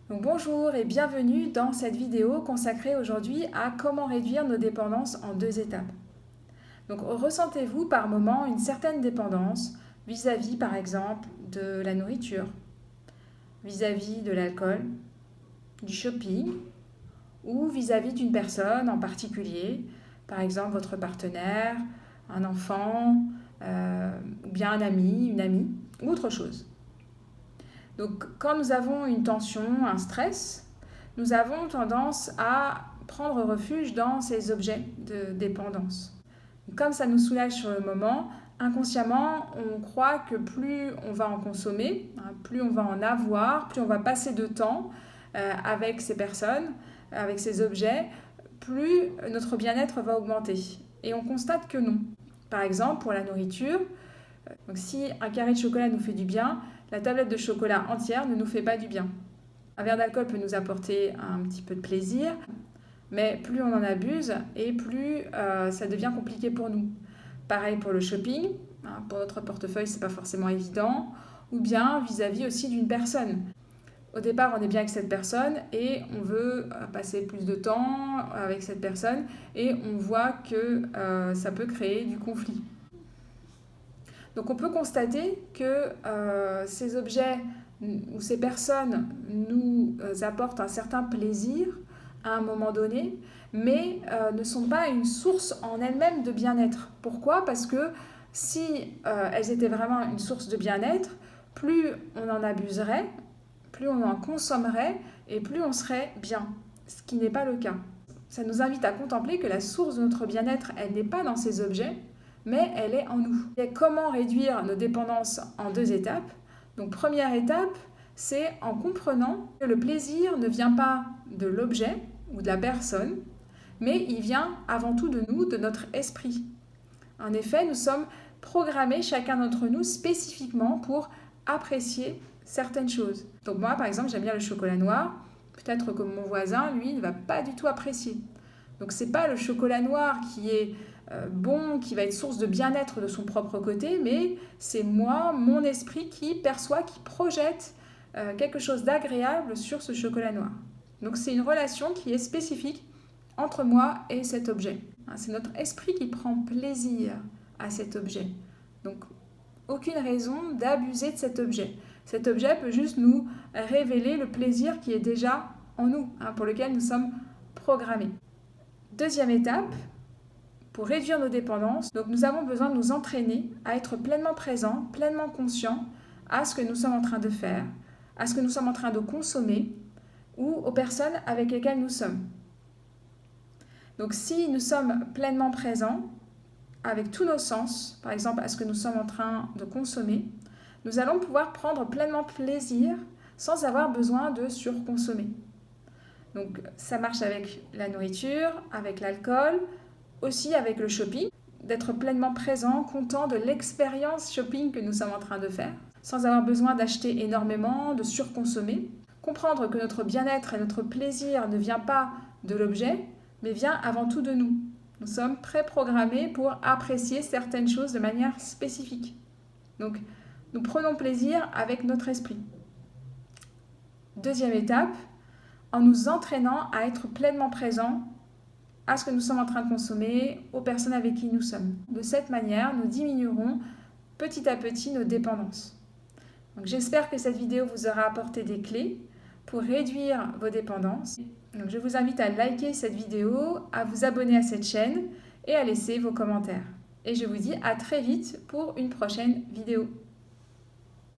Donc bonjour et bienvenue dans cette vidéo consacrée aujourd'hui à comment réduire nos dépendances en 2 étapes. Donc ressentez-vous par moment une certaine dépendance vis-à-vis par exemple de la nourriture, vis-à-vis de l'alcool, du shopping ou vis-à-vis d'une personne en particulier, par exemple votre partenaire, un enfant, ou bien un ami, une amie ou autre chose. Donc quand nous avons une tension, un stress, nous avons tendance à prendre refuge dans ces objets de dépendance. Comme ça nous soulage sur le moment, inconsciemment, on croit que plus on va en consommer, plus on va en avoir, plus on va passer de temps avec ces personnes, avec ces objets, plus notre bien-être va augmenter. Et on constate que non. Par exemple, pour la nourriture, donc si un carré de chocolat nous fait du bien, la tablette de chocolat entière ne nous fait pas du bien. Un verre d'alcool peut nous apporter un petit peu de plaisir, mais plus on en abuse et plus ça devient compliqué pour nous. Pareil pour le shopping, pour notre portefeuille c'est pas forcément évident, ou bien vis-à-vis aussi d'une personne. Au départ on est bien avec cette personne et on veut passer plus de temps avec cette personne et on voit que ça peut créer du conflit. Donc on peut constater que ces objets ou ces personnes nous apportent un certain plaisir à un moment donné, mais ne sont pas une source en elles-mêmes de bien-être. Pourquoi ? Parce que si elles étaient vraiment une source de bien-être, plus on en abuserait, plus on en consommerait et plus on serait bien, ce qui n'est pas le cas. Ça nous invite à contempler que la source de notre bien-être, elle n'est pas dans ces objets, mais elle est en nous. Et comment réduire nos dépendances en 2 étapes ? Donc première étape, c'est en comprenant que le plaisir ne vient pas de l'objet ou de la personne, mais il vient avant tout de nous, de notre esprit. En effet, nous sommes programmés chacun d'entre nous spécifiquement pour apprécier certaines choses. Donc moi, par exemple, j'aime bien le chocolat noir. Peut-être que mon voisin, lui, ne va pas du tout apprécier. Donc c'est pas le chocolat noir qui est bon, qui va être source de bien-être de son propre côté, mais c'est moi, mon esprit qui perçoit, qui projette quelque chose d'agréable sur ce chocolat noir. Donc c'est une relation qui est spécifique entre moi et cet objet. C'est notre esprit qui prend plaisir à cet objet. Donc aucune raison d'abuser de cet objet. Cet objet peut juste nous révéler le plaisir qui est déjà en nous, pour lequel nous sommes programmés. Deuxième étape, pour réduire nos dépendances, donc nous avons besoin de nous entraîner à être pleinement présents, pleinement conscients à ce que nous sommes en train de faire, à ce que nous sommes en train de consommer ou aux personnes avec lesquelles nous sommes. Donc si nous sommes pleinement présents avec tous nos sens, par exemple à ce que nous sommes en train de consommer, nous allons pouvoir prendre pleinement plaisir sans avoir besoin de surconsommer. Donc ça marche avec la nourriture, avec l'alcool, aussi avec le shopping, d'être pleinement présent, content de l'expérience shopping que nous sommes en train de faire, sans avoir besoin d'acheter énormément, de surconsommer. Comprendre que notre bien-être et notre plaisir ne vient pas de l'objet, mais vient avant tout de nous. Nous sommes préprogrammés pour apprécier certaines choses de manière spécifique. Donc, nous prenons plaisir avec notre esprit. Deuxième étape, en nous entraînant à être pleinement présents à ce que nous sommes en train de consommer, aux personnes avec qui nous sommes. De cette manière, nous diminuerons petit à petit nos dépendances. Donc, j'espère que cette vidéo vous aura apporté des clés pour réduire vos dépendances. Donc, je vous invite à liker cette vidéo, à vous abonner à cette chaîne et à laisser vos commentaires. Et je vous dis à très vite pour une prochaine vidéo.